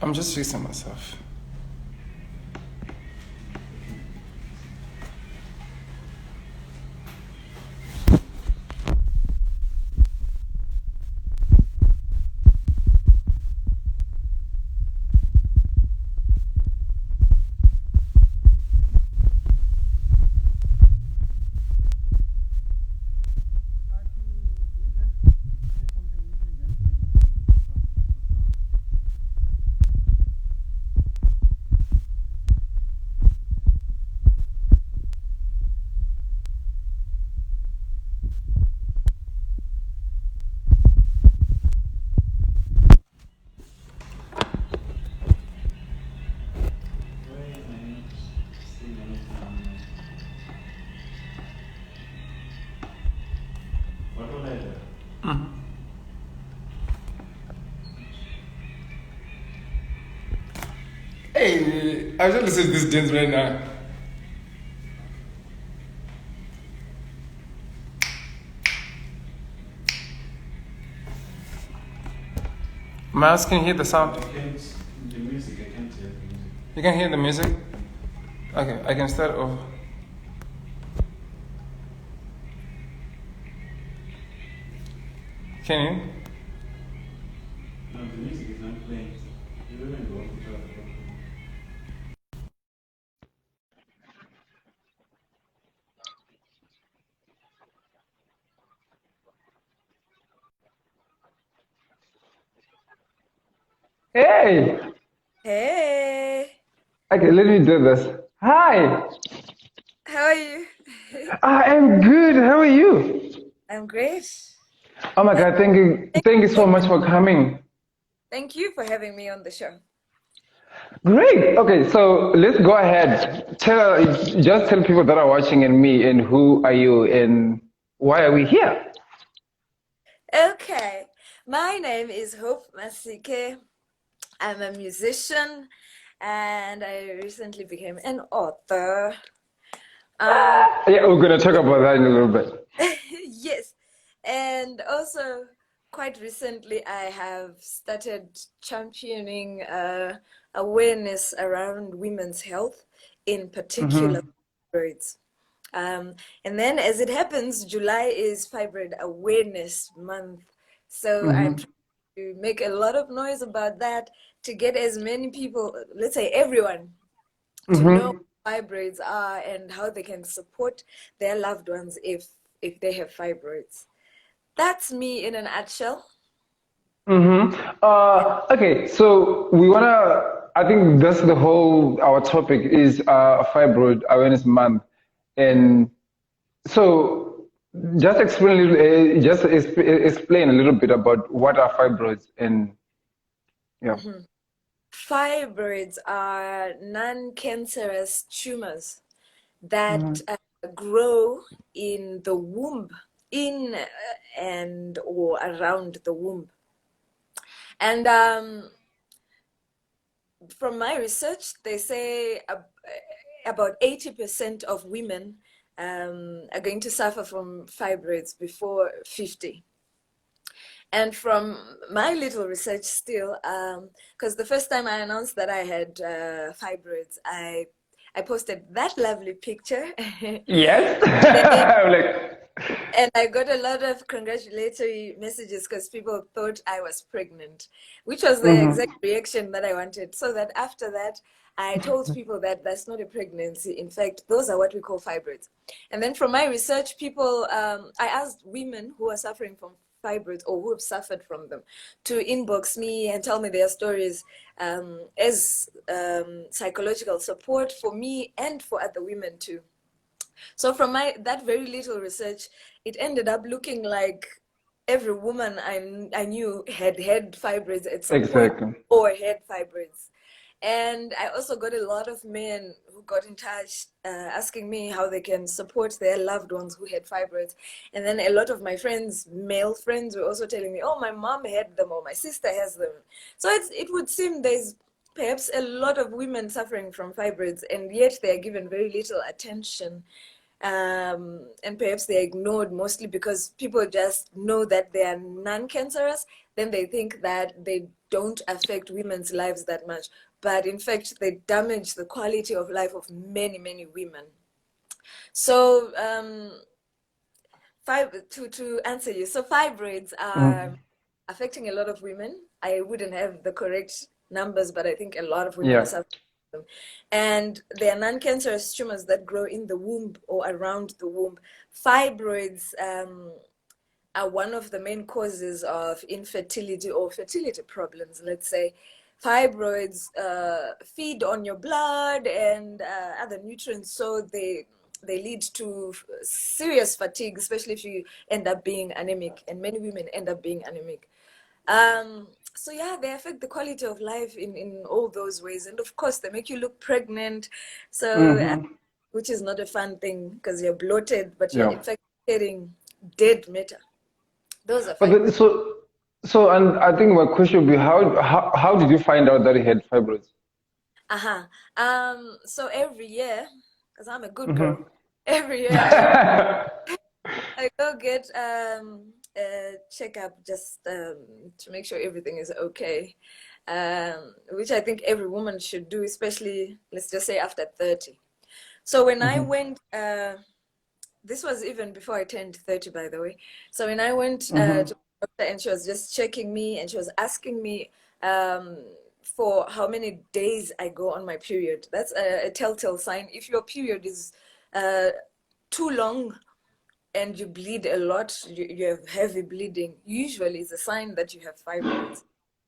I'm just fixing myself. Hey, I just listen to this dance right now. Miles, can you hear the sound? The music, I can't hear the music. You can hear the music? Okay, I can start over. Can you? No, the music is not playing. You don't even go to try. Hey! Hey, Okay, let me do this. Hi! how are you? I am good. How are you? I'm great. Oh my God, thank you so much for coming. Thank you for having me on the show. Great. Okay, so let's go ahead. Just tell people that are watching and me and who are you and why are we here? Okay, my name is Hope Masike. I'm a musician and I recently became an author. Yeah, we're gonna talk about that in a little bit. Yes, and also quite recently I have started championing awareness around women's health, in particular fibroids. And then, as it happens, July is Fibroid Awareness Month. So I'm trying to make a lot of noise about that to get as many people, let's say everyone, to know what fibroids are and how they can support their loved ones if they have fibroids. That's me in a nutshell. Okay, so I think that's our topic is Fibroid Awareness Month. And so explain a little bit about what are fibroids and yeah. Fibroids are non-cancerous tumors that grow in the womb, in and or around the womb. And from my research, they say about 80% of women are going to suffer from fibroids before 50. And from my little research still, because the first time I announced that I had fibroids, I posted that lovely picture. Yes. I'm like, And I got a lot of congratulatory messages because people thought I was pregnant, which was the exact reaction that I wanted. So that after that, I told people that that's not a pregnancy. In fact, those are what we call fibroids. And then from my research, I asked women who are suffering from fibroids or who have suffered from them to inbox me and tell me their stories as psychological support for me and for other women too. So from that very little research, it ended up looking like every woman I knew had fibroids at some point exactly. or had fibroids. And I also got a lot of men who got in touch asking me how they can support their loved ones who had fibroids. And then a lot of my friends, male friends, were also telling me, oh, my mom had them or my sister has them. So it would seem there's perhaps a lot of women suffering from fibroids, and yet they are given very little attention. And perhaps they're ignored mostly because people just know that they are non-cancerous. then they think that they don't affect women's lives that much. But in fact, they damage the quality of life of many, many women. So to answer you, so fibroids are affecting a lot of women. I wouldn't have the correct numbers, but I think a lot of women are Yeah. suffering from them. And they are non-cancerous tumors that grow in the womb or around the womb. Fibroids are one of the main causes of infertility or fertility problems, let's say. Fibroids feed on your blood and other nutrients, so they lead to serious fatigue, especially if you end up being anemic, and many women end up being anemic. So yeah, they affect the quality of life in all those ways, and of course they make you look pregnant, so which is not a fun thing because you're bloated, but you're Yeah. in fact getting dead matter. Those are But fibroids. then, and I think my question would be how did you find out that he had fibroids? So every year, because I'm a good girl, every year I go get a checkup just to make sure everything is okay, which I think every woman should do, especially, let's just say, after 30. So when I went, this was even before I turned 30, by the way. So when I went to the doctor, and she was just checking me, and she was asking me for how many days I go on my period. That's a telltale sign. If your period is too long and you bleed a lot, you have heavy bleeding, usually it's a sign that you have fibroids.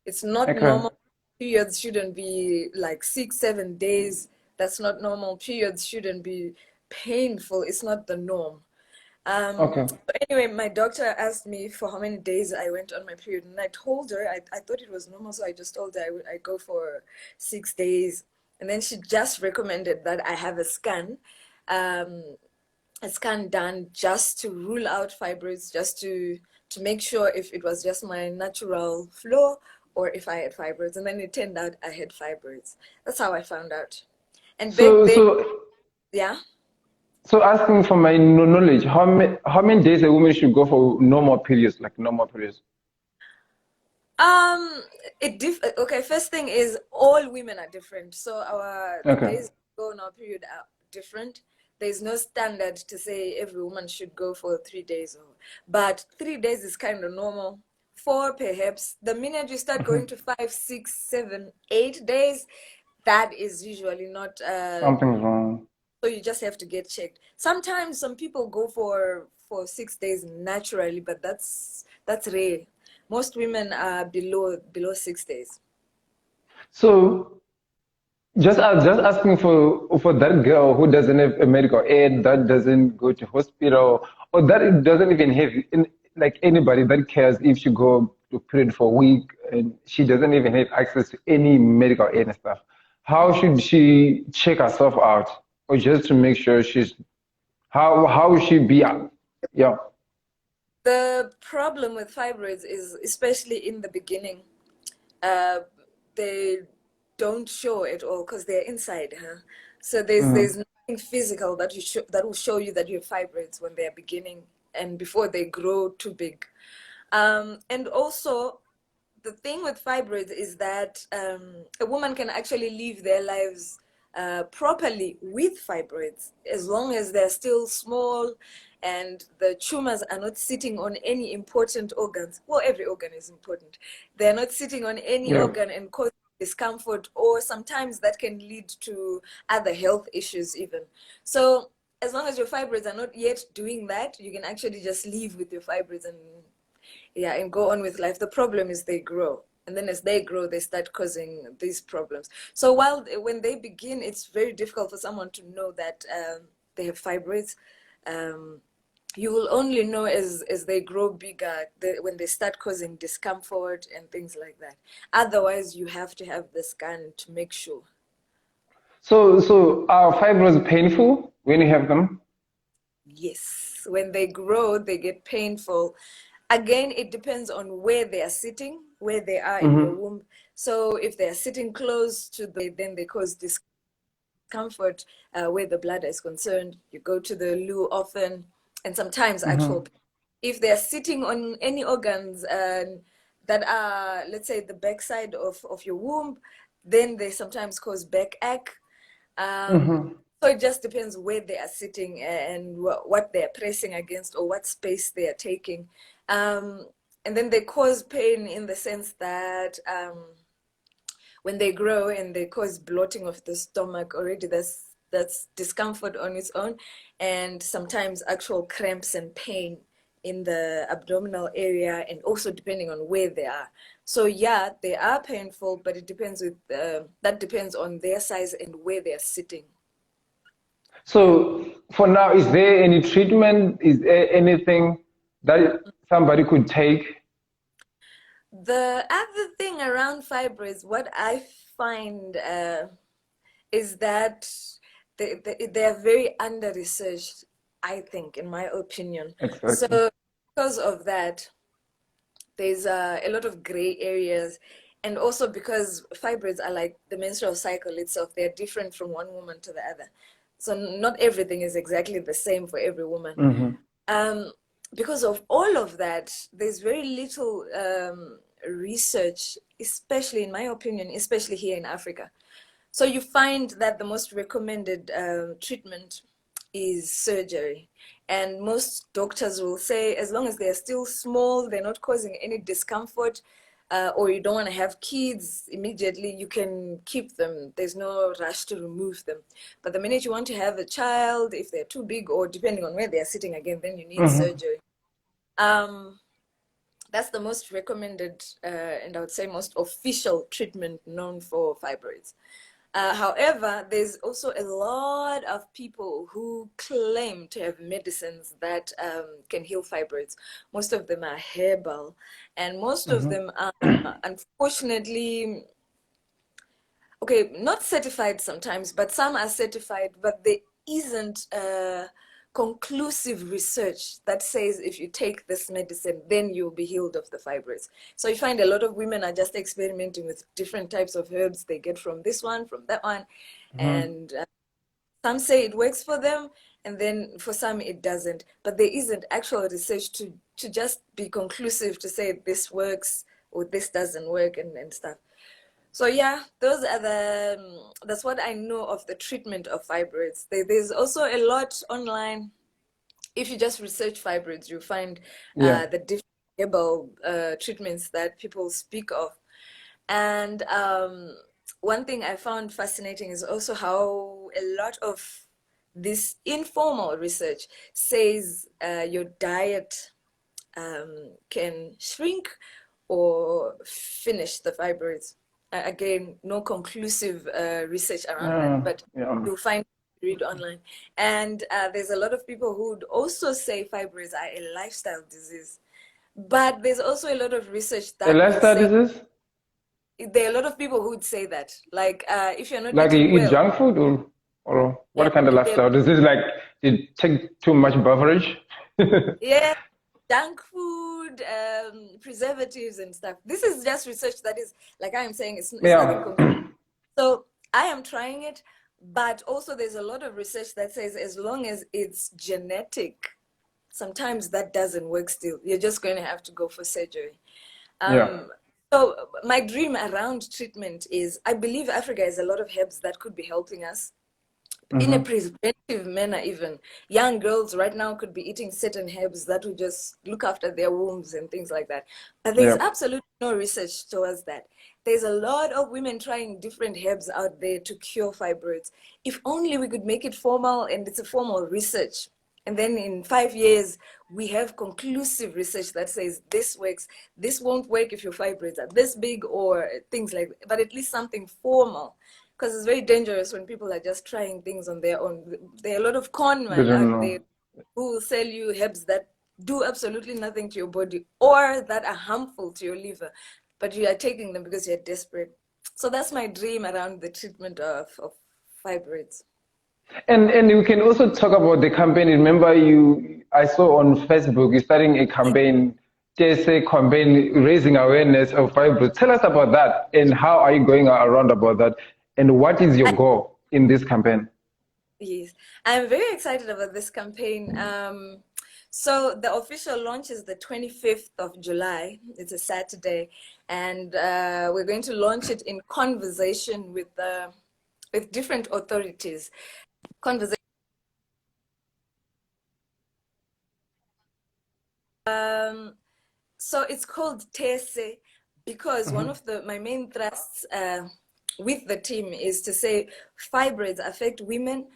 It's not Okay. normal. Periods shouldn't be like 6-7 days. That's not normal. Periods shouldn't be painful. It's not the norm. Okay. But anyway, my doctor asked me for how many days I went on my period, and I told her I thought it was normal, so I just told her I go for 6 days, and then she just recommended that I have a scan done just to rule out fibroids, just to make sure if it was just my natural flow or if I had fibroids. And then it turned out I had fibroids. That's how I found out. And back then, yeah. So asking for my knowledge, how many days a woman should go for normal periods, like normal periods? Okay, first thing is all women are different. So the Okay. days we go on our period are different. There's no standard to say every woman should go for 3 days, but 3 days is kind of normal. 4 perhaps. The minute you start going to 5, 6, 7, 8 days, that is usually not Something's wrong. so you just have to get checked. Sometimes some people go for 6 days naturally, but that's rare. Most women are below 6 days. So just asking for that girl who doesn't have a medical aid, that doesn't go to hospital, or that it doesn't even have like anybody that cares if she go to period for a week and she doesn't even have access to any medical aid and stuff. How should she check herself out, or just to make sure how she be? Yeah. The problem with fibroids is, especially in the beginning, they don't show at all because they're inside, huh? So there's nothing physical that that will show you that you have fibroids when they're beginning and before they grow too big. And also, the thing with fibroids is that a woman can actually live their lives properly with fibroids as long as they're still small and the tumors are not sitting on any important organs. Well, every organ is important. They're not sitting on any organ and causing discomfort, or sometimes that can lead to other health issues even. So as long as your fibroids are not yet doing that, you can actually just live with your fibroids and go on with life. The problem is they grow, and then as they grow, they start causing these problems. So when they begin, it's very difficult for someone to know that they have fibroids. You will only know as they grow bigger, when they start causing discomfort and things like that. Otherwise, you have to have the scan to make sure. So are fibroids painful when you have them? Yes, when they grow, they get painful. Again, it depends on where they are sitting, where they are in your womb. So if they are sitting close to then they cause discomfort where the bladder is concerned. You go to the loo often, and sometimes actual. If they are sitting on any organs that are, let's say, the backside of your womb, then they sometimes cause backache. So it just depends where they are sitting and what they are pressing against or what space they are taking. And then they cause pain in the sense that when they grow and they cause bloating of the stomach, already that's discomfort on its own, and sometimes actual cramps and pain in the abdominal area, and also depending on where they are. So yeah, they are painful, but it depends that depends on their size and where they are sitting. So for now, is there any treatment? Is there anything that somebody could take? The other thing around fibroids, what I find is that they are very under-researched, I think, in my opinion. Exactly. So because of that, there's a lot of gray areas. And also because fibroids are like the menstrual cycle itself, they're different from one woman to the other. So not everything is exactly the same for every woman. Because of all of that, there's very little research, especially in my opinion, especially here in Africa. So you find that the most recommended treatment is surgery. And most doctors will say, as long as they're still small, they're not causing any discomfort, or you don't want to have kids immediately, you can keep them. There's no rush to remove them. But the minute you want to have a child, if they're too big, or depending on where they're sitting again, then you need surgery. That's the most recommended and I would say most official treatment known for fibroids. However, there's also a lot of people who claim to have medicines that can heal fibroids. Most of them are herbal, and most of them are unfortunately, okay, not certified sometimes, but some are certified, but there isn't conclusive research that says if you take this medicine, then you'll be healed of the fibroids. So you find a lot of women are just experimenting with different types of herbs they get from this one, from that one. And some say it works for them, and then for some it doesn't. But there isn't actual research to just be conclusive to say this works or this doesn't work and stuff. So yeah, those are that's what I know of the treatment of fibroids. There's also a lot online. If you just research fibroids, you find the different herbal treatments that people speak of. And one thing I found fascinating is also how a lot of this informal research says your diet can shrink or finish the fibroids. Again, no conclusive research around that, but you'll find read online. And there's a lot of people who would also say fibroids are a lifestyle disease. But there's also a lot of research that a lifestyle disease? There are a lot of people who would say that. Like if you're not like eating you eat well, junk food or what kind of lifestyle? Disease? Like you take too much beverage? Yeah. Junk food, preservatives and stuff. This is just research that is, like I'm saying, it's nothing concrete. So I am trying it, but also there's a lot of research that says as long as it's genetic, sometimes that doesn't work still. You're just going to have to go for surgery. So my dream around treatment is, I believe Africa has a lot of herbs that could be helping us. In a preventive manner, even young girls right now could be eating certain herbs that would just look after their wombs and things like that. But there's absolutely no research towards that. There's a lot of women trying different herbs out there to cure fibroids. If only we could make it formal, and it's a formal research. And then in 5 years, we have conclusive research that says this works, this won't work if your fibroids are this big, or things like that. But at least something formal. Because it's very dangerous when people are just trying things on their own. There are a lot of con men out there who will sell you herbs that do absolutely nothing to your body or that are harmful to your liver, but you are taking them because you're desperate. So that's my dream around the treatment of fibroids. And you can also talk about the campaign. Remember, I saw on Facebook you're starting a campaign, TSA campaign, raising awareness of fibroids. Tell us about that, and how are you going around about that? And what is your goal in this campaign? Yes, I'm very excited about this campaign. So the official launch is the 25th of July. It's a Saturday, and we're going to launch it in conversation with different authorities. Conversation. So it's called TESE because one of my main thrusts with the team is to say fibroids affect women,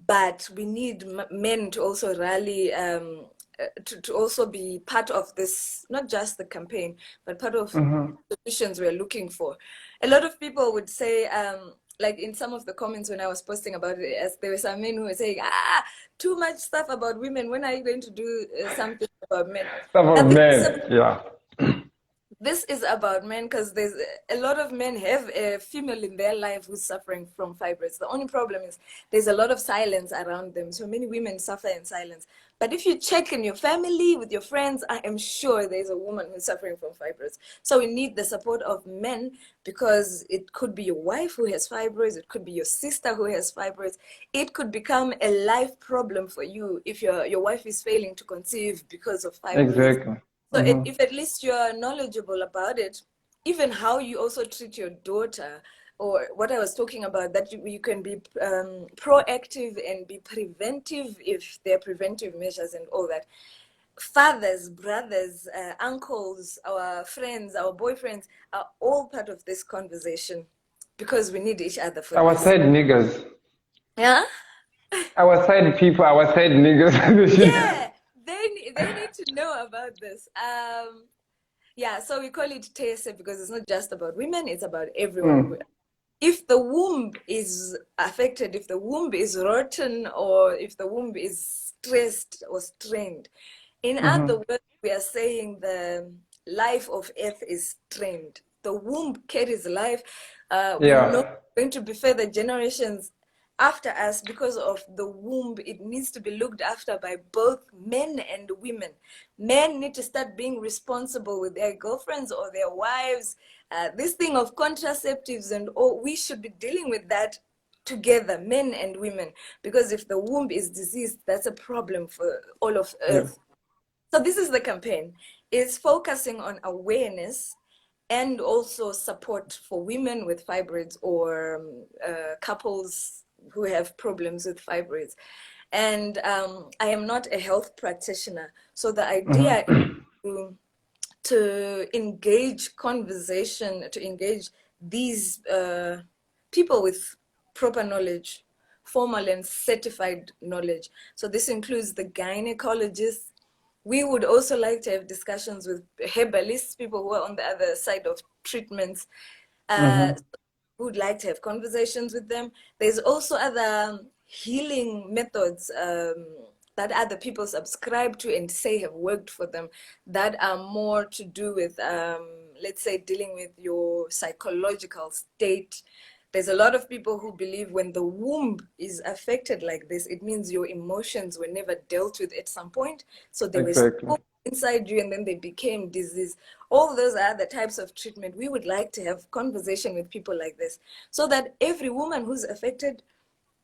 but we need men to also rally, to also be part of this, not just the campaign, but part of the solutions we're looking for. A lot of people would say, like in some of the comments when I was posting about it, as there were some men who were saying, too much stuff about women. When are you going to do something about men? Stuff of men, yeah. This is about men because there's a lot of men have a female in their life who's suffering from fibroids. The only problem is there's a lot of silence around them. So many women suffer in silence. But if you check in your family, with your friends, I am sure there's a woman who's suffering from fibroids. So we need the support of men because it could be your wife who has fibroids. It could be your sister who has fibroids. It could become a life problem for you if your wife is failing to conceive because of fibroids. Exactly. So if at least you're knowledgeable about it, even how you also treat your daughter, or what I was talking about, that you can be proactive and be preventive if there are preventive measures and all that. Fathers, brothers, uncles, our friends, our boyfriends are all part of this conversation because we need each other for Our this. side niggas. Yeah? Our side people, our side niggas. Yeah, they need to know about this. Yeah, so we call it TESE because it's not just about women, it's about everyone. If the womb is affected, if the womb is rotten, or if the womb is stressed or strained, in other words, we are saying the life of Earth is strained. The womb carries life. We know going to be further generations after us because of the womb. It needs to be looked after by both men and women. Men need to start being responsible with their girlfriends or their wives. This thing of contraceptives and all, we should be dealing with that together, men and women, because if the womb is diseased, that's a problem for all of Earth. So this is the campaign. It's focusing on awareness and also support for women with fibroids or couples who have problems with fibroids. And I am not a health practitioner. So the idea is to engage conversation, to engage these people with proper knowledge, formal and certified knowledge. So this includes the gynecologists. We would also like to have discussions with herbalists, people who are on the other side of treatments. We would like to have conversations with them. There's also other healing methods that other people subscribe to and say have worked for them that are more to do with, let's say, dealing with your psychological state. There's a lot of people who believe when the womb is affected like this, it means your emotions were never dealt with at some point. So they were stored inside you and then they became disease. All those are the types of treatment. We would like to have conversation with people like this so that every woman who's affected,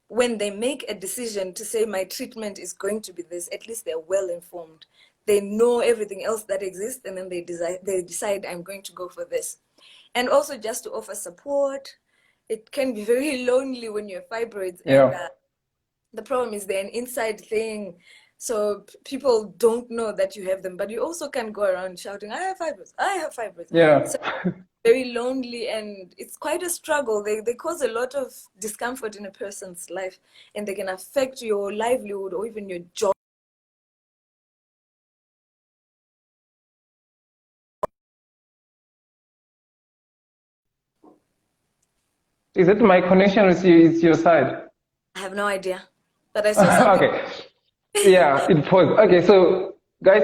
when they make a decision to say my treatment is going to be this, at least they're well informed. They know everything else that exists and then they decide I'm going to go for this. And also just to offer support. It can be very lonely when you have fibroids. And the problem is they're an inside thing. So people don't know that you have them, but you also can go around shouting, I have fibroids, I have fibroids. Yeah. So very lonely and it's quite a struggle. They cause a lot of discomfort in a person's life and they can affect your livelihood or even your job. Is it my connection with you? It's your side? I have no idea, but I saw something. Okay. Yeah, it paused. Okay, so guys,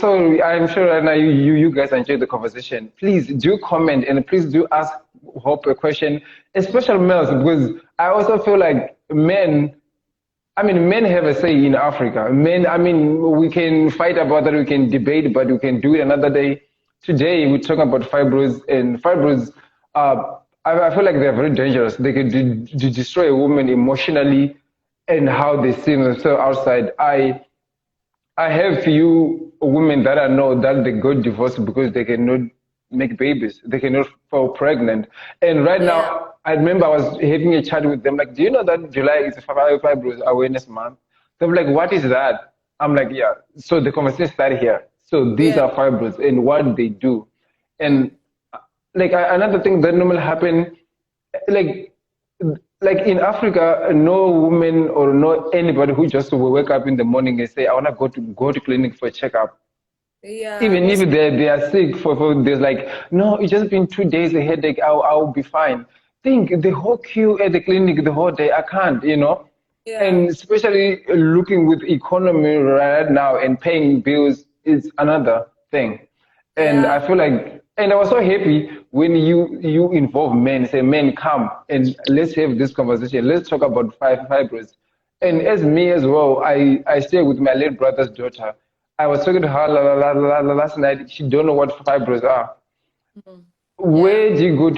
so I'm sure right now you guys enjoyed the conversation. Please do comment and please do ask Hope a question, especially males, because I also feel like men have a say in Africa. Men, we can fight about that, we can debate, but we can do it another day. Today, we're talking about fibroids, and fibroids, I feel like they're very dangerous. They can destroy a woman emotionally and how they see themselves outside. I I have few women that I know that they got divorced because they cannot make babies. They cannot fall pregnant. And right Yeah. now, I remember I was having a chat with them, like, do you know that July is Fibroids Awareness Month? They were like, what is that? I'm like, yeah. So the conversation started here. So these Yeah. are fibroids and what they do. Mm. And like another thing that normally happen, like like in Africa, no woman or no anybody who just will wake up in the morning and say, I want to go to clinic for a checkup. Yeah. Even if they are sick for there's like, no, it's just been 2 days a headache, I'll be fine. Think the whole queue at the clinic the whole day, I can't. Yeah. And especially looking with economy right now and paying bills is another thing. And Yeah. I feel like, and I was so happy when you involve men, say, men, come and let's have this conversation. Let's talk about fibroids. And Mm. as me as well, I stay with my late brother's daughter. I was talking to her last night. She don't know what fibroids are. Mm. Yeah. Where do you go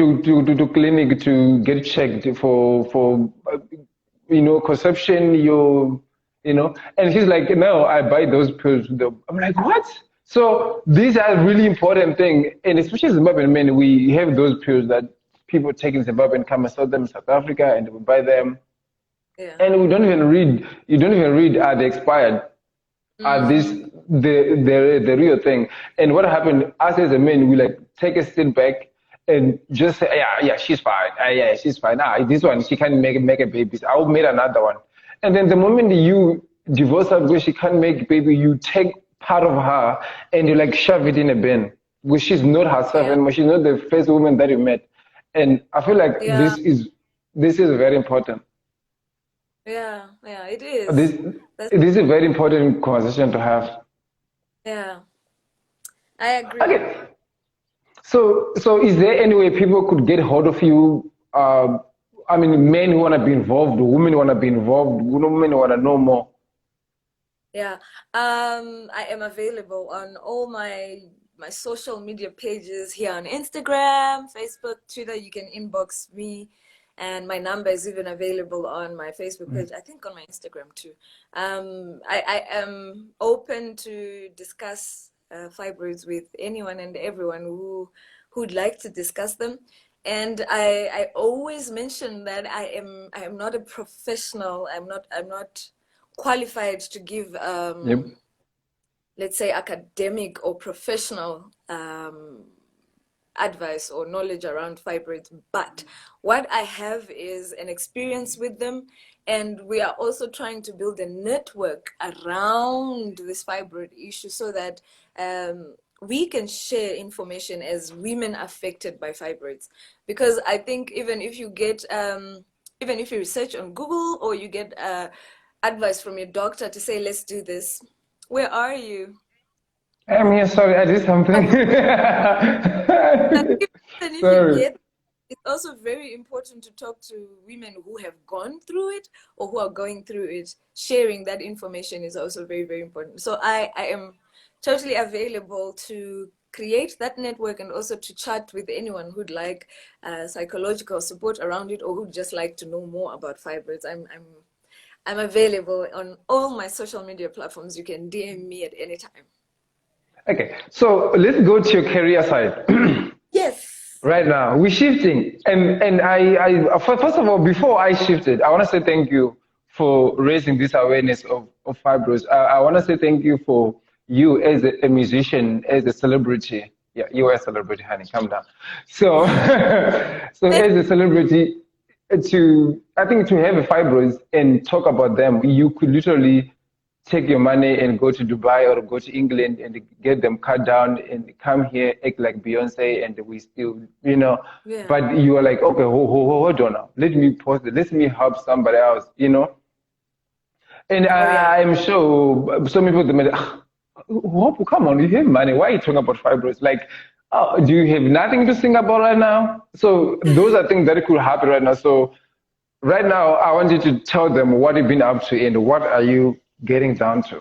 to clinic to get checked for conception? And she's like, no, I buy those pills. I'm like, what? So these are really important thing, and especially Zimbabwean men, we have those pills that people take in Zimbabwe and come and sell them in South Africa, and we buy them, Yeah. and we don't even read. You don't even read are they expired? Are this Mm-hmm. the real thing? And what happened? Us as a man, we like take a step back and just say, yeah, she's fine. Yeah, she's fine. This one she can't make a baby. I'll make another one. And then the moment you divorce her because she can't make baby, you take part of her and you like shove it in a bin, because she's not herself Yeah. anymore. She's not the first woman that you met. And I feel like Yeah. this is very important. Yeah. Yeah. It is. This That's, this is a very important conversation to have. yeah. I agree. Okay. So is there any way people could get hold of you? I mean, men who want to be involved, women who want to be involved, women who want to know more. Yeah. I am available on all my social media pages here on Instagram, Facebook, Twitter. You can inbox me, and my number is even available on my Facebook page. I think on my Instagram too. I am open to discuss fibroids with anyone and everyone who'd like to discuss them. And I always mention that I am not a professional. I'm not qualified to give Yep. let's say academic or professional advice or knowledge around fibroids, but what I have is an experience with them, and we are also trying to build a network around this fibroid issue so that we can share information as women affected by fibroids. Because I think even if you get even if you research on Google or you get advice from your doctor to say let's do this, where are you? I'm here. Sorry, I did something. But even if you Sorry. get, it's also very important to talk to women who have gone through it or who are going through it. Sharing that information is also very, very important. So I am totally available to create that network and also to chat with anyone who'd like psychological support around it or who'd just like to know more about fibroids. I'm available on all my social media platforms. You can DM me at any time. Okay, so let's go to your career side. Yes. Right now, we're shifting, and first of all, before I shifted, I want to say thank you for raising this awareness of fibroids. I want to say thank you for you as a musician, as a celebrity. Yeah, you are a celebrity, honey. Calm down. So, so as a celebrity, I think to have a fibroids and talk about them, you could literally take your money and go to Dubai or go to England and get them cut down and come here, act like Beyonce, and we still. Yeah. But you are like, okay, hold on now. Let me post it. Let me help somebody else. And Oh yeah. I'm sure some people, they may, Hope, come on, you have money. Why are you talking about fibroids? Like, oh, do you have nothing to sing about right now? So those are things that could happen right now. So right now, I want you to tell them what you've been up to and what are you getting down to.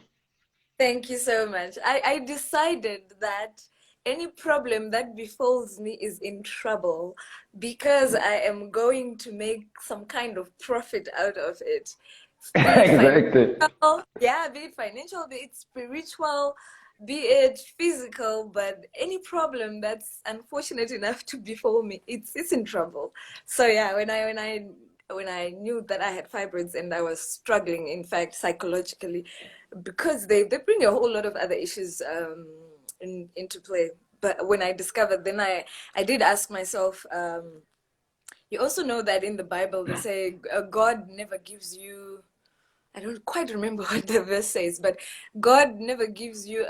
Thank you so much. I decided that any problem that befalls me is in trouble because I am going to make some kind of profit out of it. be it Exactly. financial, yeah, be it financial, be it spiritual, be it physical, but any problem that's unfortunate enough to befall me, it's in trouble. So yeah, when I knew that I had fibroids and I was struggling, in fact, psychologically, because they bring a whole lot of other issues into play. But when I discovered, then I did ask myself. You also know that in the Bible they say God never gives you. I don't quite remember what the verse says, but God never gives you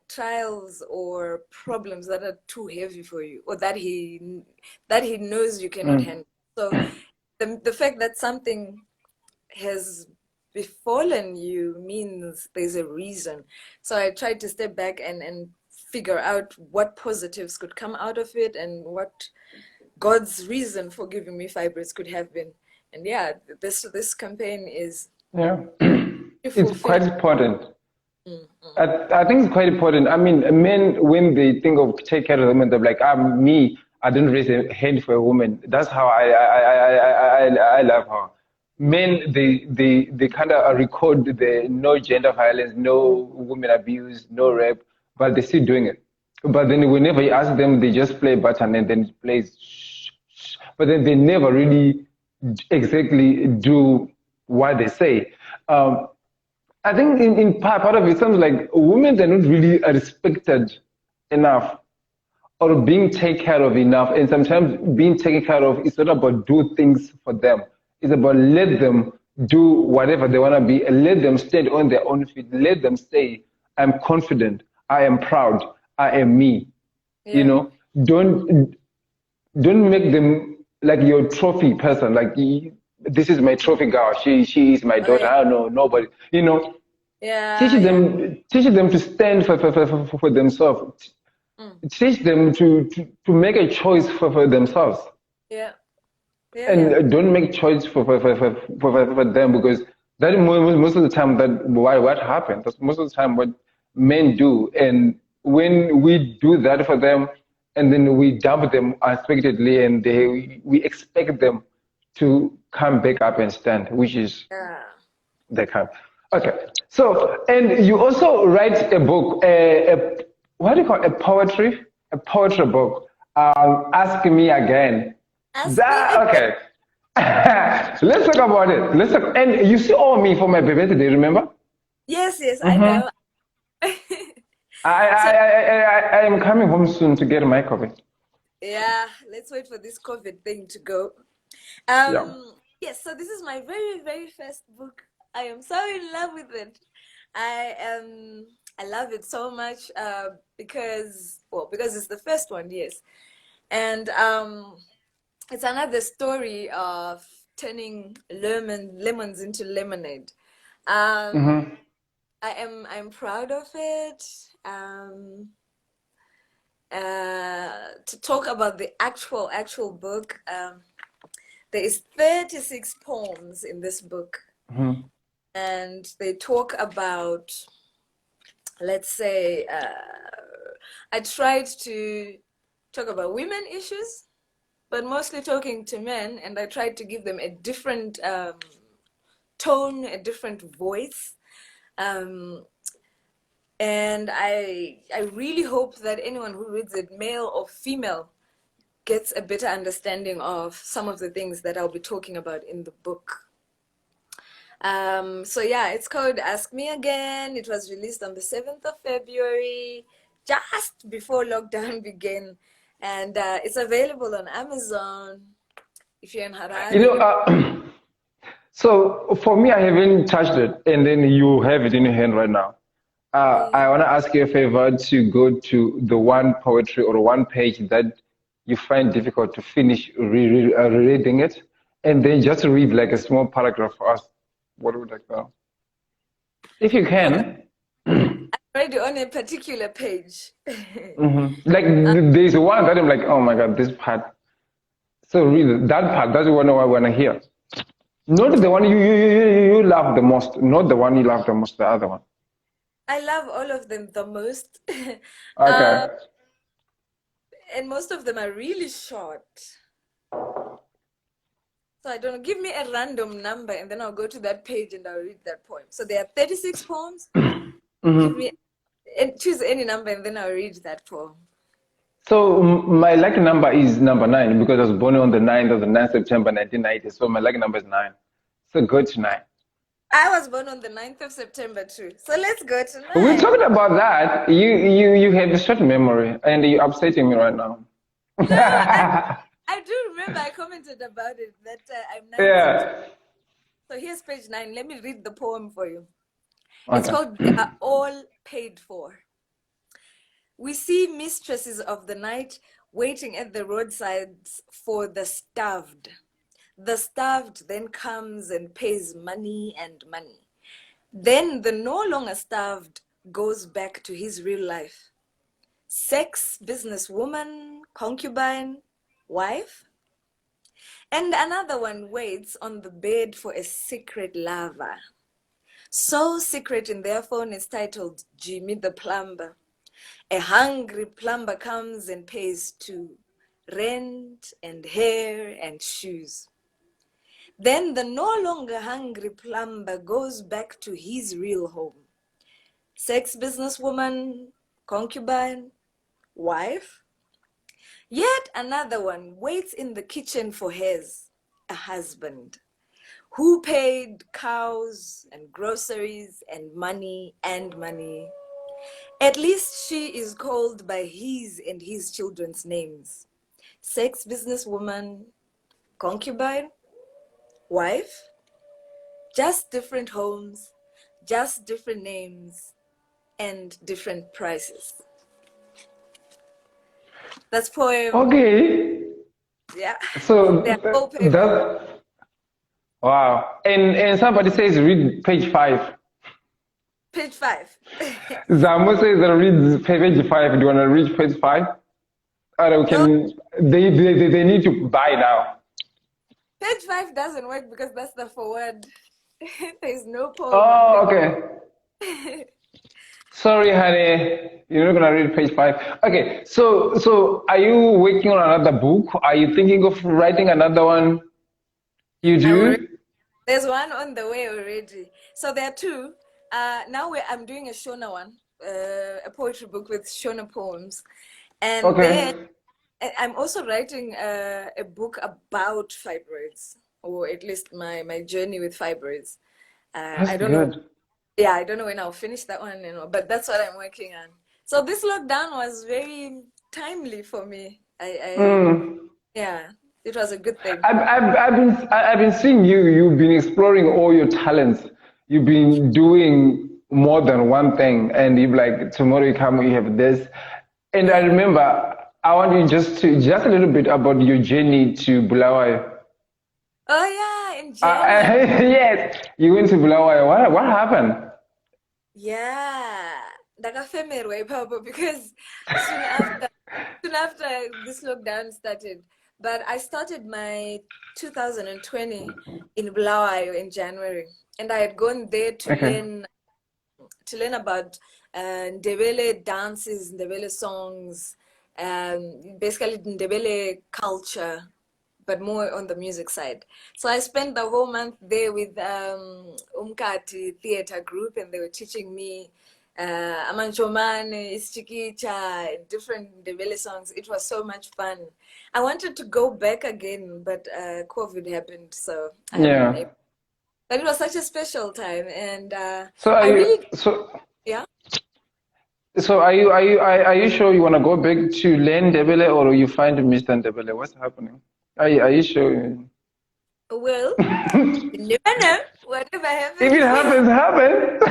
trials or problems that are too heavy for you, or that He knows you cannot Mm. handle. So the fact that something has befallen you means there's a reason. So I tried to step back and figure out what positives could come out of it and what God's reason for giving me fibroids could have been. And yeah, this campaign is Yeah. It's fulfilling. quite important. Mm, mm. I think it's quite important. I mean, men, when they think of take care of women, they're like, me, I don't raise a hand for a woman. That's how I love her. Men, they kind of record the no gender violence, no women abuse, no rape, but they're still doing it. But then whenever you ask them, they just play button and then it plays shh, shh. But then they never really exactly do what they say. Um, I think in part of it sounds like women are not really respected enough or being taken care of enough. And sometimes being taken care of is not about do things for them. It's about let them do whatever they want to be and let them stand on their own feet. Let them say, I'm confident, I am proud, I am me. You Yeah. know, don't don't make them like your trophy person. Like this is my trophy girl. She is my Oh daughter. yeah. I don't know nobody. You know, Yeah. Yeah. teach them to stand for themselves. Mm. Teach them to make a choice for themselves Yeah. Yeah. and Yeah. don't make choice for them because that most of the time that what happens. That's most of the time what men do. And when we do that for them and then we dump them unexpectedly and we expect them to come back up and stand, which is Yeah. they can't. Okay. So, and you also write a book, what do you call it? A poetry book. Ask Me Again. Ask me That, again. okay. Let's talk about it. Let's talk. And you see all me for my birthday, remember? Yes. Yes. I Mm-hmm. know. I, So I, I, I am coming home soon to get my copy. yeah, let's wait for this COVID thing to go. Yeah. Yes, so this is my very, very first book. I am so in love with it. I love it so much because it's the first one, yes. And it's another story of turning lemons into lemonade. Um, Mm-hmm. I'm proud of it. Um, to talk about the actual book, there is 36 poems in this book, Mm-hmm. and they talk about, let's say, I tried to talk about women issues, but mostly talking to men, and I tried to give them a different tone, a different voice. Um, and I really hope that anyone who reads it, male or female, gets a better understanding of some of the things that I'll be talking about in the book. So yeah, it's called Ask Me Again. It was released on the 7th of February, just before lockdown began. And it's available on Amazon if you're in You know, Harare. so for me, I haven't touched it, and then you have it in your hand right now. I want to ask you a favor to go to the one poetry or one page that you find difficult to finish reading it, and then just read like a small paragraph for us. What would like that? If you Well, can, I'm already on a particular page. like there's one that I'm like, oh my God, this part. So read that part. That's the one I want to hear. Not the one you love the most. Not the one you love the most. The other one. I love all of them the most. um, Okay. and most of them are really short. So I don't know. Give me a random number and then I'll go to that page and I'll read that poem. So there are 36 poems. Give me and choose any number and then I'll read that poem. So my lucky number is number 9 because I was born on the 9th of the 9th September 1990. So my lucky number is 9. So go to 9. I was born on the 9th of September too. So let's go to 9. We're talking about that. You have a short memory and you're upsetting me right now. No, I do remember I commented about it that I'm 9. Yeah. So here's page 9. Let me read the poem for you. Okay. It's called They Are All Paid For. We see mistresses of the night waiting at the roadsides for the starved. The starved then comes and pays money and money. Then the no longer starved goes back to his real life. Sex, businesswoman, concubine, wife. And another one waits on the bed for a secret lover. So secret in their phone is titled Jimmy the Plumber. A hungry plumber comes and pays too, rent and hair and shoes. Then the no longer hungry plumber goes back to his real home. Sex businesswoman, concubine, wife. Yet another one waits in the kitchen for his, a husband, who paid cows and groceries and money and money. At least she is called by his and his children's names. Sex businesswoman, concubine, wife. Just different homes, just different names, and different prices. That's poem. Okay. Yeah. So They're all paid for. that, wow. And somebody says read page 5. Page 5. Zamo says read page 5. Do you want to read page 5? Or we can, they need to buy now. Page 5 doesn't work because that's the forward. There's no poem. Oh, okay. Sorry, honey. You're not gonna read page 5. Okay. So are you working on another book? Are you thinking of writing another one? You do? There's one on the way already. So there are 2. Now I'm doing a Shona one, a poetry book with Shona poems. And Okay. then I'm also writing a book about fibroids, or at least my journey with fibroids. That's I don't good. know. Yeah, I don't know when I'll finish that one, but that's what I'm working on. So this lockdown was very timely for me. Yeah, it was a good thing. I've been seeing you. You've been exploring all your talents. You've been doing more than one thing, and you're like, tomorrow you come, you have this. And I remember, I want you just a little bit about your journey to Bulawayo. Oh yeah, in January. Yes, you went to Bulawayo. What happened? Yeah, ndakafemerwa ipapo because soon after this lockdown started. But I started my 2020 in Bulawayo in January, and I had gone there to learn about Ndebele dances, Ndebele songs, basically Ndebele culture, but more on the music side. So I spent the whole month there with Umkati Theatre Group, and they were teaching me Amanchomane, Isichikicha, different Ndebele songs. It was so much fun. I wanted to go back again, but COVID happened, so I haven't been able. But it was such a special time, and So yeah. So are you sure you want to go back to learn Ndebele, or you find Mr. Ndebele? What's happening? Are you sure? Well, you never know. Whatever happens. If it happens, happens.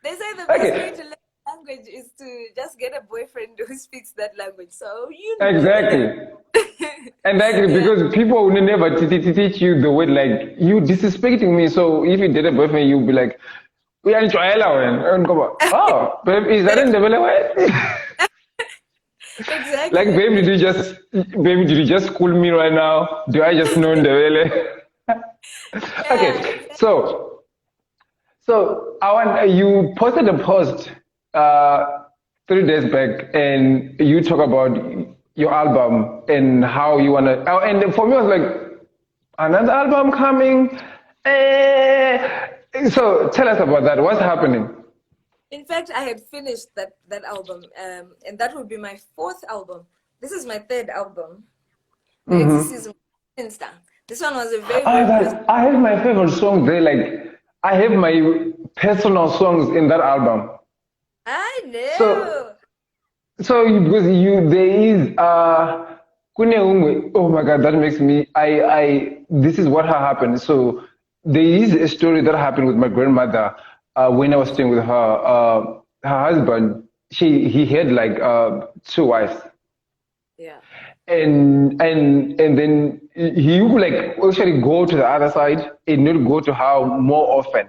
They say the best way to learn language is to just get a boyfriend who speaks that language. So you know. Exactly. Because people will never teach you the word, like you disrespecting me. So if you did a boyfriend, you'll be like, "We are enjoying oh, babe, is that in the way?" Exactly. Like, babe, did you just school me right now? Do I just know Ndebele? Okay, so I want you posted a post 3 days back, and you talk about your album and how you wanna. Oh, and for me, it was like another album coming. So tell us about that. What's happening? In fact, I had finished that album, and that would be my fourth album. This is my third album, The Exorcism of Insta. This one was a very, Ah, very personal. that I have my favorite songs there. Like I have my personal songs in that album. I So know. so because you there is Kune Umwe. Oh my God, that makes me. This is what happened. So there is a story that happened with my grandmother when I was staying with her. Her husband, he had like two wives. Yeah. And then he would like actually go to the other side and not go to her more often.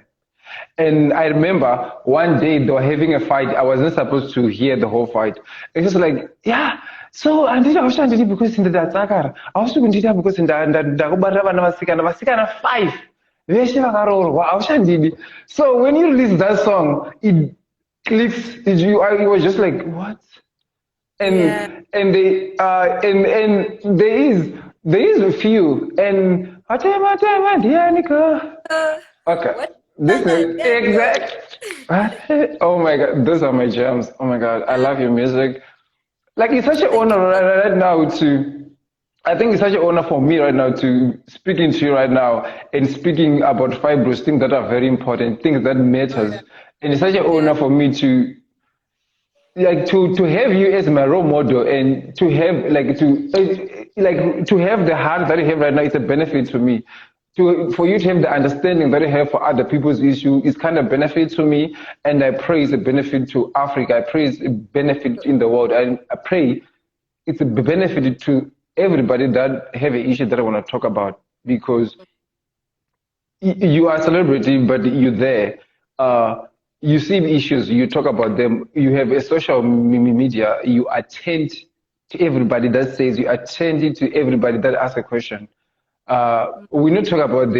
And I remember one day they were having a fight. I wasn't supposed to hear the whole fight. It's just like, yeah. So anditi aushanditi because ndatsakara. Ausikundita because ndakubara vana vasikana five. Veshe vakaroorwa aushandidi. So when you release that song, it clicks. I was just like, what? Yeah. And they and there is a few and okay, What? this is exact. Oh my God, those are my jams. Oh my God, I love your music. Like it's such an Thank honor you. right now to. I think it's such an honor for me right now to speaking to you right now and speaking about fibroids, things that are very important, things that Oh, yeah. matters, and it's such an Yeah. honor for me to like to have you as my role model and to have like to have the heart that you have right now is a benefit to me for you to have the understanding that you have for other people's issue is kind of benefit to me, and I pray it's a benefit to Africa. I pray it's a benefit in the world, and I pray it's a benefit to everybody that have an issue that I want to talk about, because you are a celebrity, but you're there. You see issues, you talk about them. You have a social media. You attend to everybody that says. You attend to everybody that asks a question. We not talk about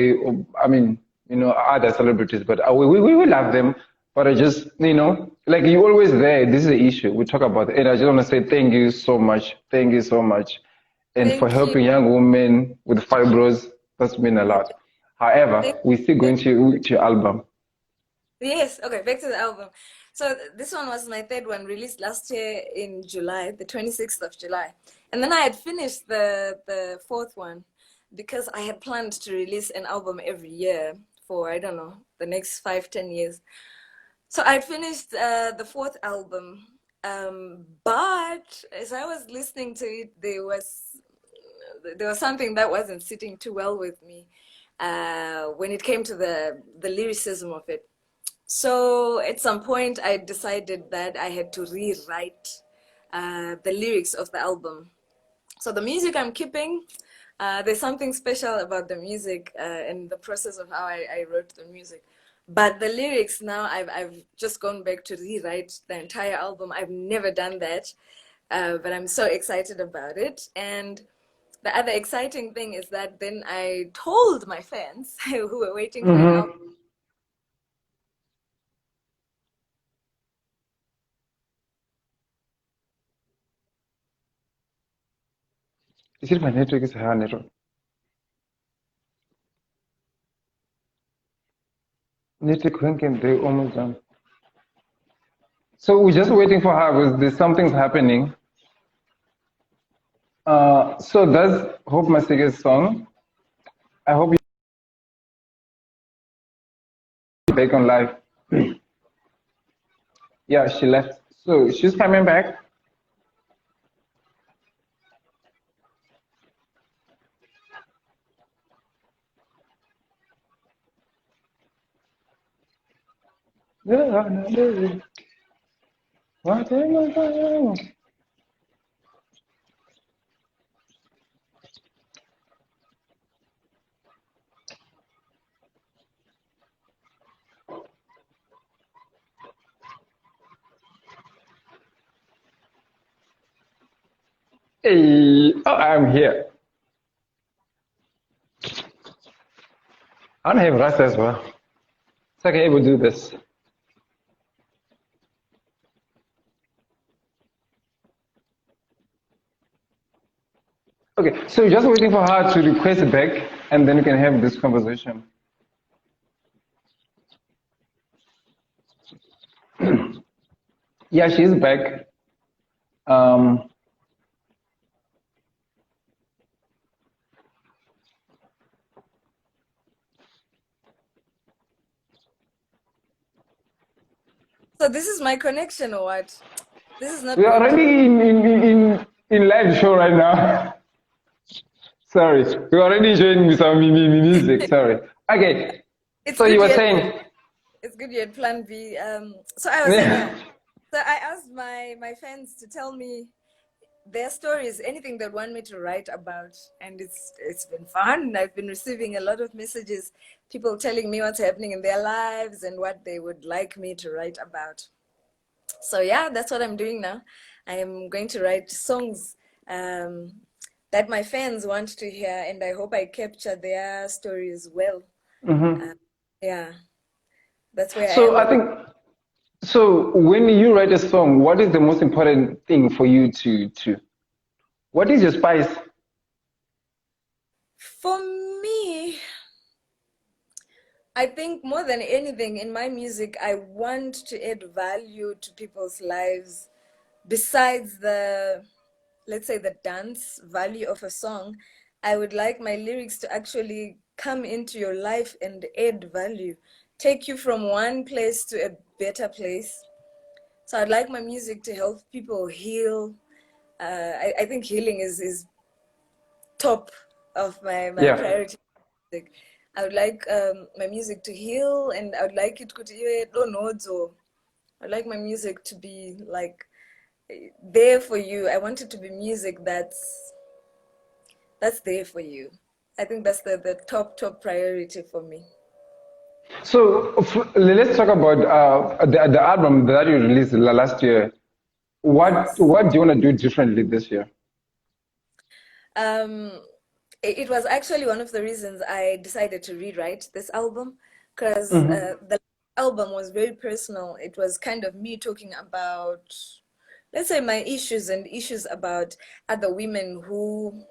I mean, other celebrities, but we love them. But I just, like you always there. This is the issue. We talk about it. And I just want to say thank you so much. Thank you so much. And for Thank you. helping young women with fibroids, that's been a lot. However, Thank we're still going to your album. Yes, okay, back to the album. So this one was my third one, released last year in July, the 26th of July. And then I had finished the fourth one because I had planned to release an album every year for, I don't know, the next 5-10 years. So I'd finished the fourth album. But as I was listening to it, there was something that wasn't sitting too well with me when it came to the lyricism of it. So at some point, I decided that I had to rewrite the lyrics of the album. So the music I'm keeping, there's something special about the music and the process of how I wrote the music. But the lyrics now, I've just gone back to rewrite the entire album. I've never done that, but I'm so excited about it. And the other exciting thing is that then I told my fans who were waiting for an album. Is it my network? Is her network? Network when came they almost done. So we're just waiting for her because there's something's happening. So that's Hope Masike's song. I hope you're back on live. Yeah, she left. So she's coming back. Hey, oh, I'm here. I don't have rest as well. So I can able to do this. Okay, so you're just waiting for her to request it back, and then you can have this conversation. Yeah, she's back. Um, So this is my connection or what? This is not we are going to. already in live show right now. Sorry, we're already enjoying some music. Sorry. Okay, It's so you good were you had, saying. it's good you had plan B. So I was saying, yeah. So I asked my fans to tell me their stories, anything they want me to write about, and it's been fun. I've been receiving a lot of messages, people telling me what's happening in their lives and what they would like me to write about. So yeah, that's what I'm doing now. I am going to write songs that my fans want to hear, and I hope I capture their stories well. Yeah, that's where I So am I at. think so. When you write a song, what is the most important thing for you to? What is your spice? For me, I think more than anything in my music, I want to add value to people's lives besides the, let's say, the dance value of a song. I would like my lyrics to actually come into your life and add value, take you from one place to a better place. So I'd like my music to help people heal. I think healing is top of my Yeah. priority. I would like my music to heal, and I would like it to don't know, so I'd like my music to be like there for you. I want it to be music that's there for you. I think that's the top priority for me. So let's talk about the album that you released last year. What do you want to do differently this year? Um, it was actually one of the reasons I decided to rewrite this album, because the album was very personal. It was kind of me talking about, let's say, my issues and issues about other women who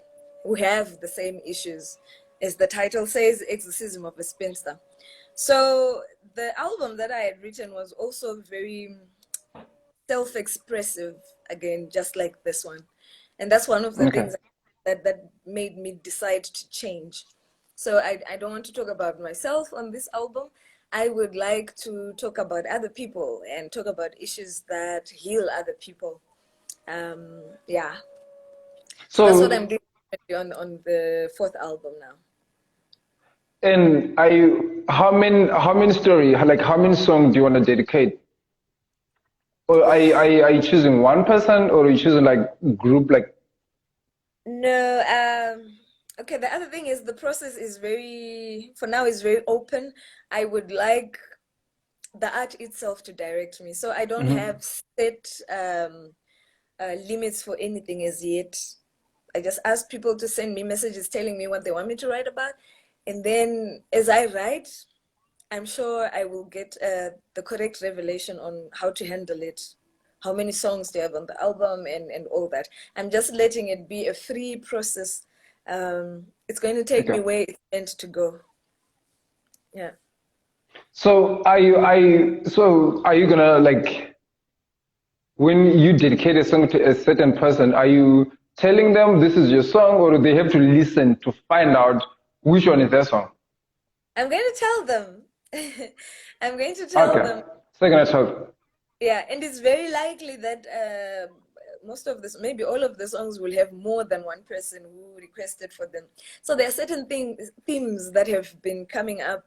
have the same issues. As the title says, Exorcism of a Spinster. So the album that I had written was also very self-expressive, again, just like this one. And that's one of the Okay. things that made me decide to change. So I don't want to talk about myself on this album. I would like to talk about other people and talk about issues that heal other people. Yeah. So that's what I'm So, doing on the fourth album now. and how many story, like how many songs do you want to dedicate? Or are you choosing one person, or are you choosing like group, like? No, okay, the other thing is the process is for now is very open. I would like the art itself to direct me. So I don't have set limits for anything as yet. I just ask people to send me messages telling me what they want me to write about. And then as I write, I'm sure I will get the correct revelation on how to handle it, how many songs they have on the album, and all that. I'm just letting it be a free process. It's going to take me Okay. where it's meant to go. Yeah. So are you gonna like when you dedicate a song to a certain person, are you telling them this is your song, or do they have to listen to find out which one is their song? I'm going to tell them. I'm going to tell Okay. them. So you're gonna talk. Yeah, and it's very likely that most of this, maybe all of the songs will have more than one person who requested for them. So there are certain themes that have been coming up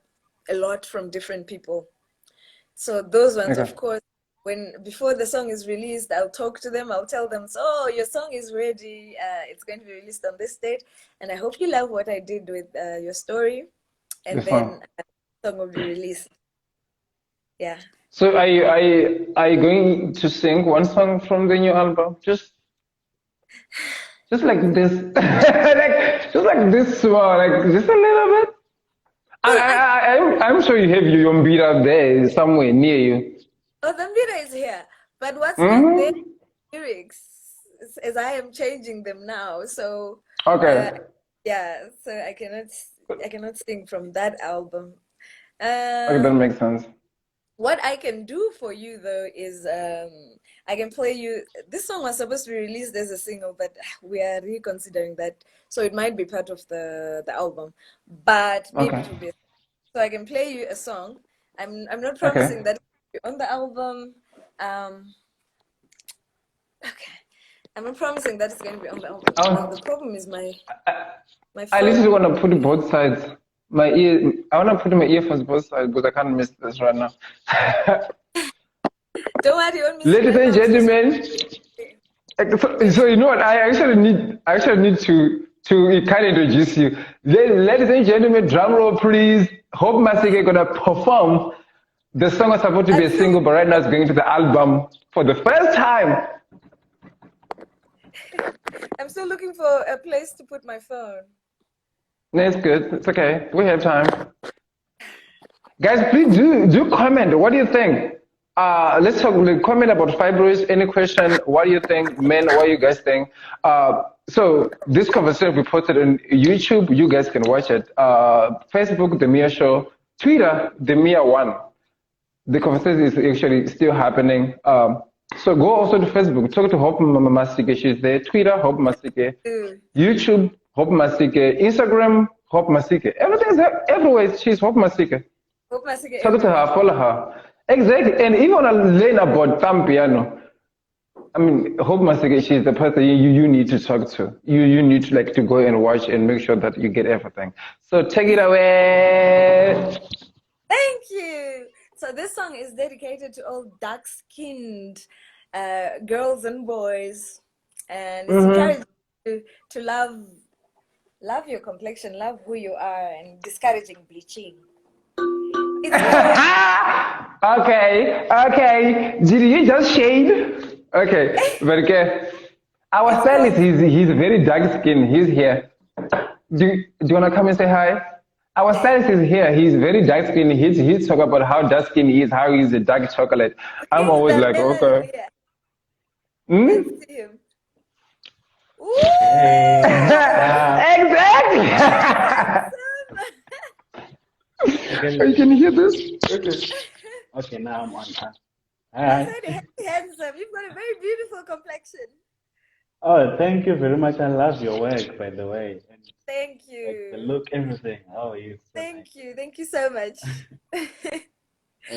a lot from different people. So those ones, Okay. of course, before the song is released, I'll talk to them. I'll tell them, so your song is ready. It's going to be released on this date, and I hope you love what I did with your story. The And then song. the song will be released. Yeah. So are you going to sing one song from the new album? Just like this, like just like this small, like just a little bit. Well, I'm sure you have your beat up there somewhere near you. oh, the mirror is here, but what's not there? Hmm. Lyrics, as I am changing them now. So Okay. Yeah, so I cannot sing from that album. Okay, that makes sense. What I can do for you though is I can play you. This song was supposed to be released as a single, but we are reconsidering that, so it might be part of the album, but maybe Okay. it will be. So I can play you a song. I'm not Okay. promising that it will be on the album. Okay, I'm not promising that it's going to be on the album. Now the problem is my I literally phone. want to put both sides. I want to put my earphones both sides because I can't miss this right now. Don't worry, you won't miss it Ladies right and now. gentlemen, so you know what? I actually need to kind of introduce you. Ladies and gentlemen, drum roll, please. Hope Masike gonna perform. The song was supposed to be a single, but right now it's going to the album for the first time. I'm still looking for a place to put my phone. No, it's good. It's okay. We have time. Guys, please do comment. What do you think? Let's talk. Comment about fibroids. Any question? What do you think, men? What do you guys think? So this conversation we posted on YouTube. You guys can watch it. Facebook, The Mia Show. Twitter, The Mia One. The conversation is actually still happening. So go also to Facebook. Talk to Hope Masike. She's there. Twitter, Hope Masike. YouTube, Hope Masike. Instagram, Hope Masike. Everything's everywhere. She's Hope Masike. Hope Masike. Talk to her, follow her. Exactly. And if you want to learn about thumb piano, I mean, Hope Masike, she's the person you need to talk to. You need to to go and watch and make sure that you get everything. So take it away. Thank you. So this song is dedicated to all dark-skinned girls and boys, and it's encouraging you to love your complexion, love who you are, and discouraging bleaching. Okay. Did you just shade? Okay, but okay. Our stylist, he's very dark skinned. He's here. Do you wanna come and say hi? Our stylist is here. He's very dark skinned. He's talking about how dark skinned he is, how he's a dark chocolate. I'm always like, okay. Let's see him. Exactly. You can hear this? Okay, now I'm on. Hi. Handsome. You've got a very beautiful complexion. Oh, thank you very much. I love your work, by the way. And thank you. the look, everything. Oh, you. So thank nice. you. Thank you so much.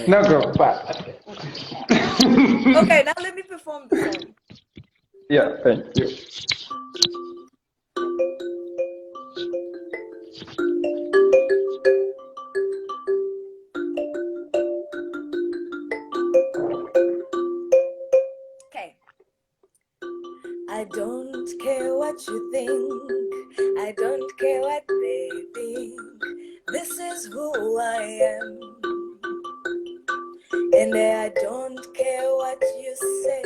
No, go back. Okay, now let me perform the song. Yeah, thank you. I don't care what you think, I don't care what they think, this is who I am. And I don't care what you say,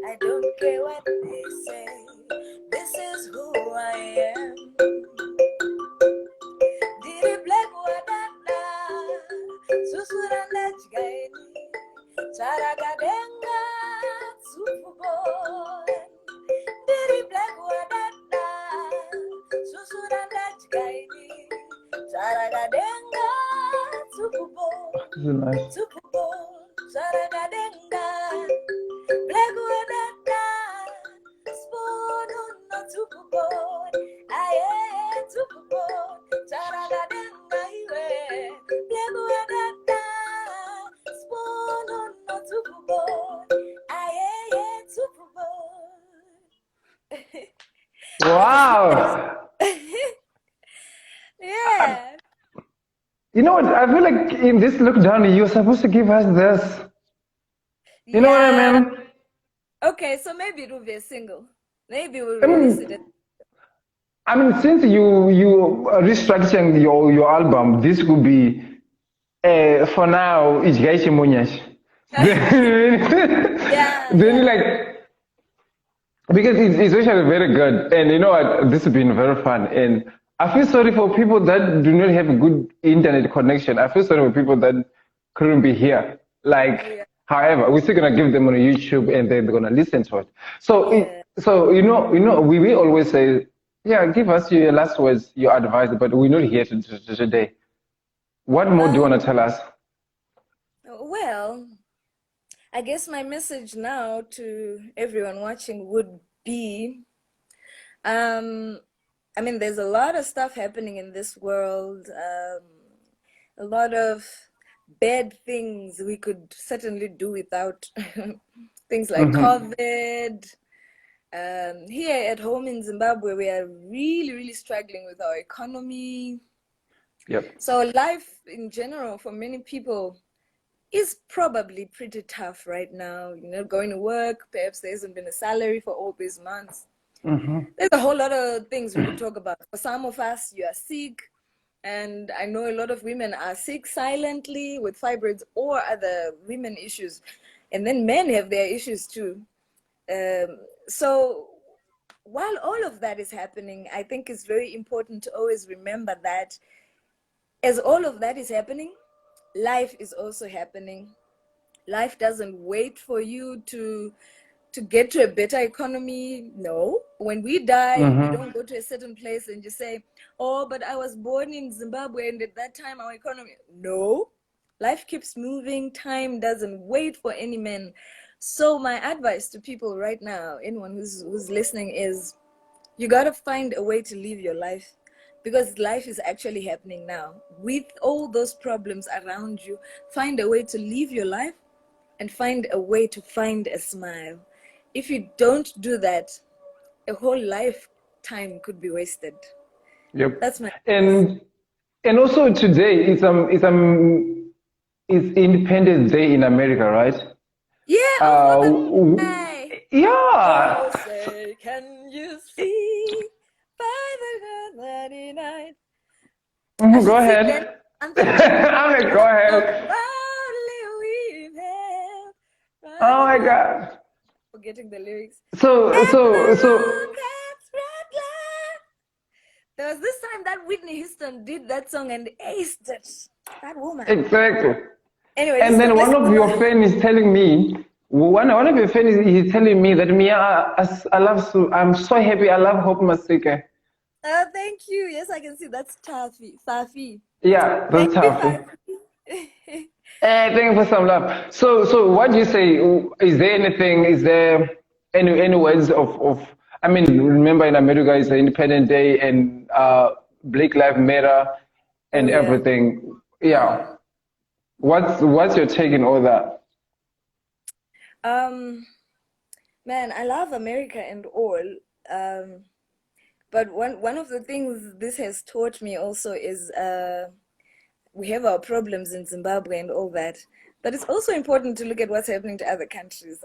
I don't care what they say, this is who I am. Diri black wadana, susuranda jgaini, charagadenga, sufubo. Diri black wadana, susuranda jgaini, charagadenga, sufubo. This is nice. Sufubo, charagadenga, black wadana, spoon no sufubo, aye sufubo, charagadenga iwe, black wadana, spoon no sufubo, aye sufubo. Wow. Yeah. You know what? I feel like in this lockdown, you're supposed to give us this. You know what I mean? Okay, so maybe it will be a single. Maybe we'll release it. I mean, since you are restructuring your album, this could be for now. Ijgaishi Munyash. Then because it's actually very good, and you know what? This has been very fun, and I feel sorry for people that do not have a good internet connection. I feel sorry for people that couldn't be here. However, we're still gonna give them on YouTube, and they're gonna listen to it. So, so we always say Yeah, give us your last words, your advice, but we're not here today. What more do you want to tell us? Well, I guess my message now to everyone watching would be, um, I mean, there's a lot of stuff happening in this world, a lot of bad things we could certainly do without. Things like COVID. Here at home in Zimbabwe, we are really, really struggling with our economy. Yep. So life in general for many people is probably pretty tough right now. You know, going to work, perhaps there hasn't been a salary for all these months. There's a whole lot of things we could talk about. For some of us, you are sick, and I know a lot of women are sick silently with fibroids or other women issues, and then men have their issues too. So while all of that is happening, I think it's very important to always remember that as all of that is happening, life is also happening. Life doesn't wait for you to get to a better economy. No, when we die, we don't go to a certain place and just say, oh, but I was born in Zimbabwe and at that time our economy. No, life keeps moving. Time doesn't wait for any man. So my advice to people right now, anyone who's listening, is you got to find a way to live your life, because life is actually happening now. With all those problems around you, find a way to live your life and find a way to find a smile. If you don't do that, a whole lifetime could be wasted. Yep. That's my advice. And also today it's Independence Day in America, right? Yeah, oh, for the day. Yeah. Oh, say, can you see by the 99? I Go should sing that ahead. anthem. I'm like, go So ahead. proudly we hailed by Oh the my blood. God. Forgetting the lyrics. So, And so, the so, cat's red light. There was this time that Whitney Houston did that song and aced it. That woman. exactly. Anyway, And listen, then let's one of go your on. friends is telling me, one of your friends is telling me that Mia, I love, I'm so happy. I love Hope Masike. Thank you. Yes, I can see that's Taffy. Fafi. Yeah, Thank that's you, tough. Fafi. Thank you for some love. So what do you say? Is there anything? Is there any words of? I mean, remember in America it's an Independent Day and Black Lives Matter Oh and yeah. everything. Yeah. What's your take in all that? Um, Man, I love America and all. Um, but one of the things this has taught me also is we have our problems in Zimbabwe and all that. But it's also important to look at what's happening to other countries.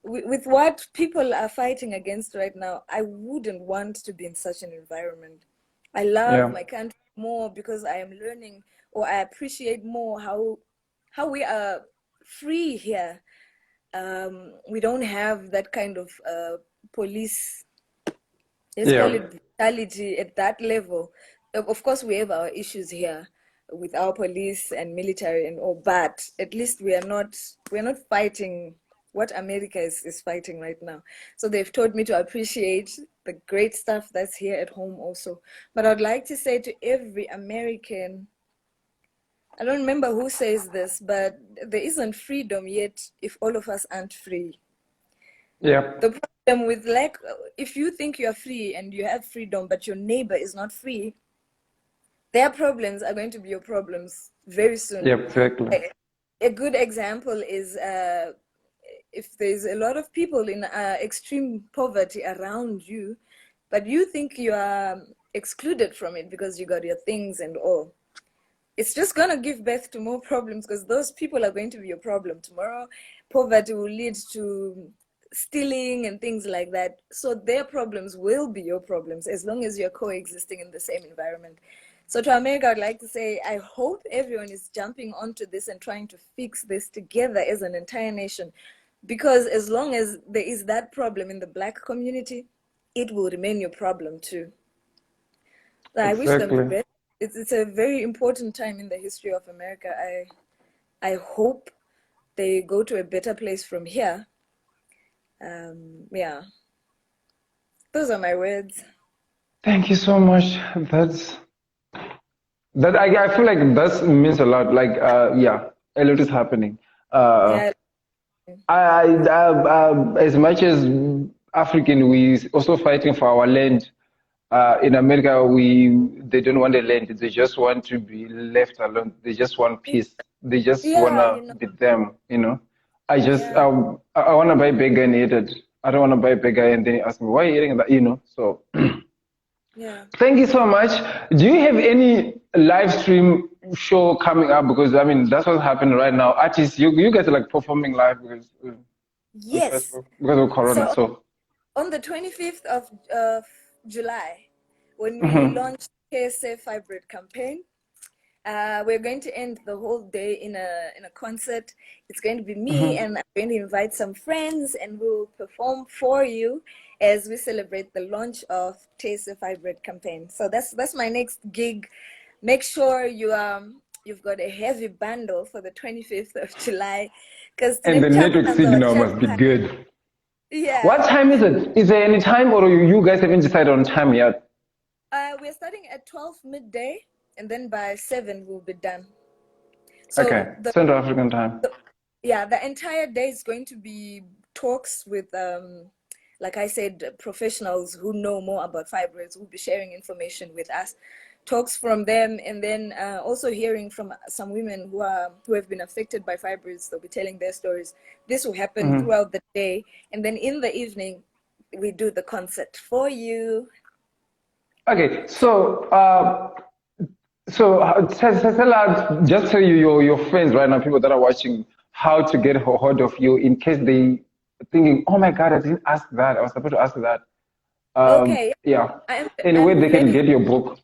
With what people are fighting against right now, I wouldn't want to be in such an environment. I love Yeah. my country more because I am learning, or I appreciate more how we are free here. We don't have that kind of police, let's call Yeah. it brutality at that level. Of course, we have our issues here with our police and military and all, but at least we're not fighting what America is fighting right now. So they've taught me to appreciate the great stuff that's here at home also. But I'd like to say to every American, I don't remember who says this, but there isn't freedom yet if all of us aren't free. Yeah. The problem with if you think you're free and you have freedom, but your neighbor is not free, their problems are going to be your problems very soon. Yeah. Exactly. A good example is if there's a lot of people in extreme poverty around you, but you think you are excluded from it because you got your things and all. It's just going to give birth to more problems because those people are going to be your problem tomorrow. Poverty will lead to stealing and things like that. So their problems will be your problems as long as you're coexisting in the same environment. So to America, I'd like to say, I hope everyone is jumping onto this and trying to fix this together as an entire nation. Because as long as there is that problem in the Black community, it will remain your problem too. So I wish them the Exactly. best. It's a very important time in the history of America. I hope they go to a better place from here. Yeah. Those are my words. Thank you so much. I feel like that means a lot. Like yeah, a lot is happening. Yeah. As much as African, we also fighting for our land. In America, they don't want the land. They just want to be left alone. They just want peace. They just Yeah, wanna be them. You know. yeah, I wanna buy burger and eat it. I don't wanna buy burger and then ask me why are you eating that. You know. So yeah. thank you so much. Do you have any live stream show coming up? Because I mean that's what's happening right now. Artists, you guys are like performing live because on Yes. Facebook because of Corona. So So. on the 25th of July, when we Mhm. launched KSA Fibroid campaign, we're going to end the whole day in a concert. It's going to be me, Mhm. and I'm going to invite some friends, and we'll perform for you as we celebrate the launch of KSA Fibroid campaign. So that's my next gig. Make sure you've got a heavy bundle for the 25th of July, because And the network signal must be good. What yeah. time is it? Is there any time, or you guys haven't decided on time yet? We're starting at 12 midday, and then by 7 we'll be done. Okay, So Central African time. the entire day is going to be talks with, like I said, professionals who know more about fibroids, who will be sharing information with us, talks from them, and then also hearing from some women who have been affected by fibroids. They'll be telling their stories. This will happen Mhm. throughout the day, and then in the evening we do the concert for you. Okay, tell us, just tell your friends right now, people that are watching, how to get a hold of you in case they thinking, oh my God, I didn't ask that. I was supposed to ask that. Okay, Yeah. Anyway, I'm they can very, get your book.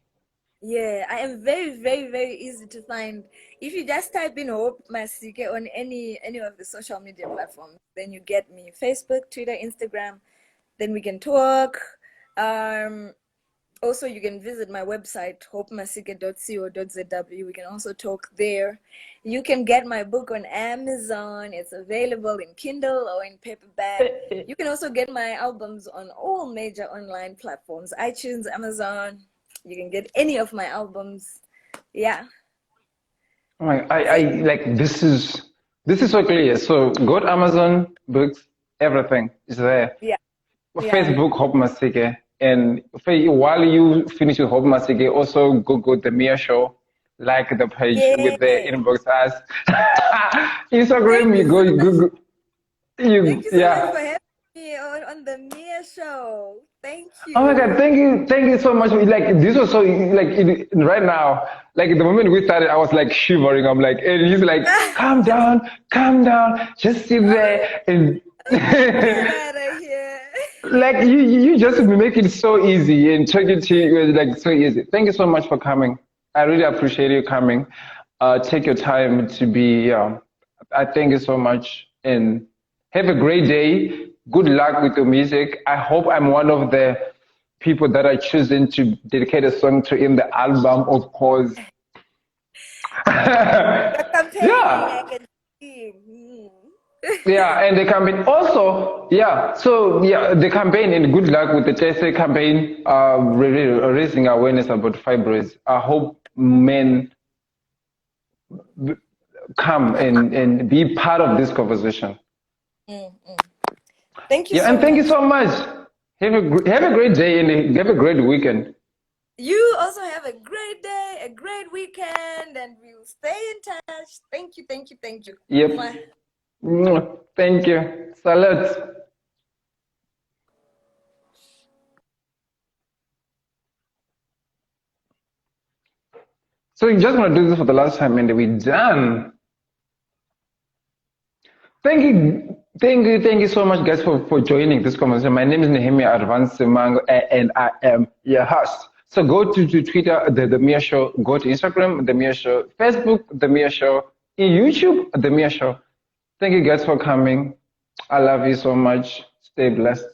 yeah, I am very, very, very easy to find. If you just type in Hope Masike on any of the social media platforms, then you get me. Facebook, Twitter, Instagram. Then we can talk. Um, Also, you can visit my website, hopemasike.co.zw. We can also talk there. You can get my book on Amazon. It's available in Kindle or in paperback. You can also get my albums on all major online platforms, iTunes, Amazon. You can get any of my albums. Yeah. Oh I like this is so clear. So go to Amazon books, everything is there. Yeah. Yeah. Facebook Hope Masike, and while you finish with Hope Masike, also Google the Mia Show, like the page with the Yeah. inbox as Thank Instagram. You you go, so you much. Google, Thank you you so much yeah. for having me on the Mia Show. Thank Oh my God, you. thank you so much. Like this was so like right now, like the moment we started, I was like shivering. I'm like, and he's like, calm down, just sit there and Get out of here. like you just make it so easy and talking to you is like so easy. Thank you so much for coming. I really appreciate you coming. Take your time to be. I thank you so much and have a great day. Good luck with your music. I hope I'm one of the people that are choosing to dedicate a song to in the album, of course. You're campaigning, I Yeah. can see. Mm. Yeah, and the campaign also, yeah. So yeah, the campaign and good luck with the TSA campaign, really raising awareness about fibroids. I hope men come and be part of this conversation. Mm, mm. Thank you Yeah, so and thank you much. so much. Have a great day and have a great weekend. You also have a great day, a great weekend, and we'll stay in touch. Thank you, thank you, thank you. Mwah. Yep. Thank you. Salute. So you're just gonna do this for the last time and then we're done. Thank you so much, guys, for joining this conversation. My name is Nehemia Advance Mango, and I am your host. So go to Twitter, the Mia Show. Go to Instagram, the Mia Show. Facebook, the Mia Show. In YouTube, the Mia Show. Thank you, guys, for coming. I love you so much. Stay blessed.